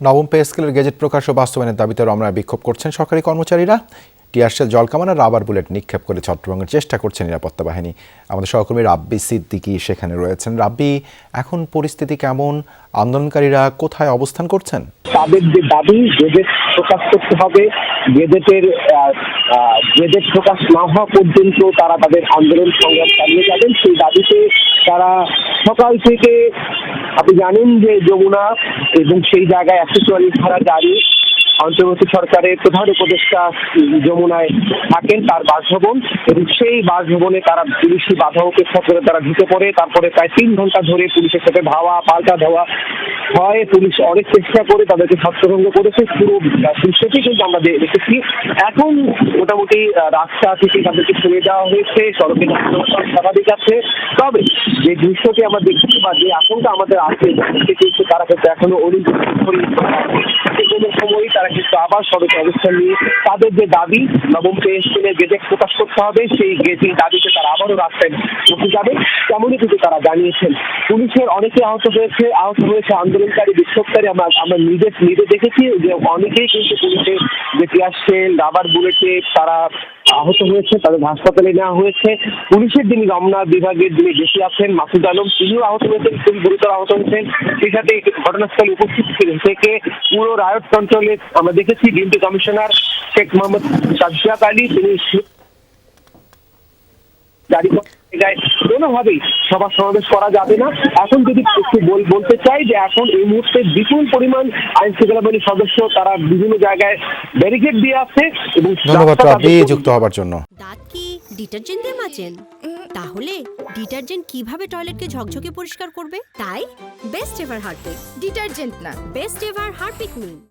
নবম পে স্কেলের গেজেট প্রকাশ ও বাস্তবায়নের দাবিতে রমনায় বিক্ষোভ করছেন সরকারি কর্মচারীরা। টিয়ারশেল, জলকামান আর রাবার বুলেট নিক্ষেপ করে ছত্রভঙ্গের চেষ্টা করছে নিরাপত্তা বাহিনী। আমাদের সহকর্মী রাব্বি সিদ্দিকী সেখানে রয়েছেন। রাব্বি, এখন পরিস্থিতি কেমন? আন্দোলনকারীরা কোথায় অবস্থান করছেন? তাদের যে দাবি গেজেট প্রকাশ করতে হবে, গেজেট প্রকাশ না হওয়া পর্যন্ত তারা তাদের আন্দোলন সংগ্রাম চালিয়ে যাবেন। সেই দাবিতে তারা সকাল থেকে, আপনি জানেন যে যমুনা এবং সেই জায়গায় 144 ধারা জারি, অন্তর্বর্তী সরকারের প্রধান উপদেষ্টা যমুনায় থাকেন তার বাসভবন, এবং সেই বাসভবনে তারা পুলিশি বাধা উপেক্ষা করে তারা ঢুকে পড়ে। তারপরে প্রায় 3 ঘন্টা ধরে পুলিশের সাথে ধাওয়া পাল্টা ধাওয়া হয়। পুলিশ অনেক চেষ্টা করে তাদেরকে ছত্রভঙ্গ করেছে। পুরো দৃশ্যটি কিন্তু আমরা দেখেছি। এখন মোটামুটি রাস্তা থেকে তাদেরকে সরিয়ে দেওয়া হয়েছে, সড়কে স্বাভাবিক আছে। তবে যে দৃশ্যটি আমরা দেখছি বা যে আশঙ্কা আমাদের আছে, কিন্তু তারা কিন্তু এখনো কোনো সময় তারা কিন্তু আবার সড়কে অবস্থান নিয়ে তাদের যে দাবি নবম পে স্কেলের গেজেট প্রকাশ করতে হবে, সেই গেজের দাবিতে তারা আবারও রাস্তায় বসে যাবে, তেমনই কিন্তু তারা জানিয়েছেন। পুলিশের অনেকে আহত হয়েছে আন্দোলনকারী বিক্ষোভকারী। আমরা নিজে দেখেছি যে অনেকেই কিন্তু পুলিশের যে টিয়ারশেল, রাবার বুলেটে তারা আহত হয়েছে, তাদের হাসপাতালে নেওয়া হয়েছে। পুলিশের যিনি রমনা বিভাগের যিনি ডিসি আছেন মাসুদ আলম, তিনিও আহত হয়েছেন, খুবই গুরুতর আহত হয়েছেন। সেই সাথে ঘটনাস্থলে উপস্থিত থেকে পুরো রায়ট কন্ট্রোলে আমরা দেখেছি ডিএমপি কমিশনার শেখ মোহাম্মদ সাজ্জাদ আলী, তিনি জারি কোনোভাবেই সভা সমাবেশ করা যাবে না। এখন যদি একটু বলতে চাই যে এখন এই মুহূর্তে বিপুল পরিমাণ আইন শৃঙ্খলা বাহিনীর সদস্য তারা বিভিন্ন জায়গায় ব্যারিকেড দিয়ে আছে। এবং ধন্যবাদ রাব্বি যুক্ত হওয়ার জন্য। দাঁত কি ডিটারজেন্ট দিয়ে মাজেন? তাহলে ডিটারজেন্ট কিভাবে টয়লেটকে ঝকঝকে পরিষ্কার করবে? তাই বেস্ট এভার হারপিক। ডিটারজেন্ট না, বেস্ট এভার হারপিক নিন।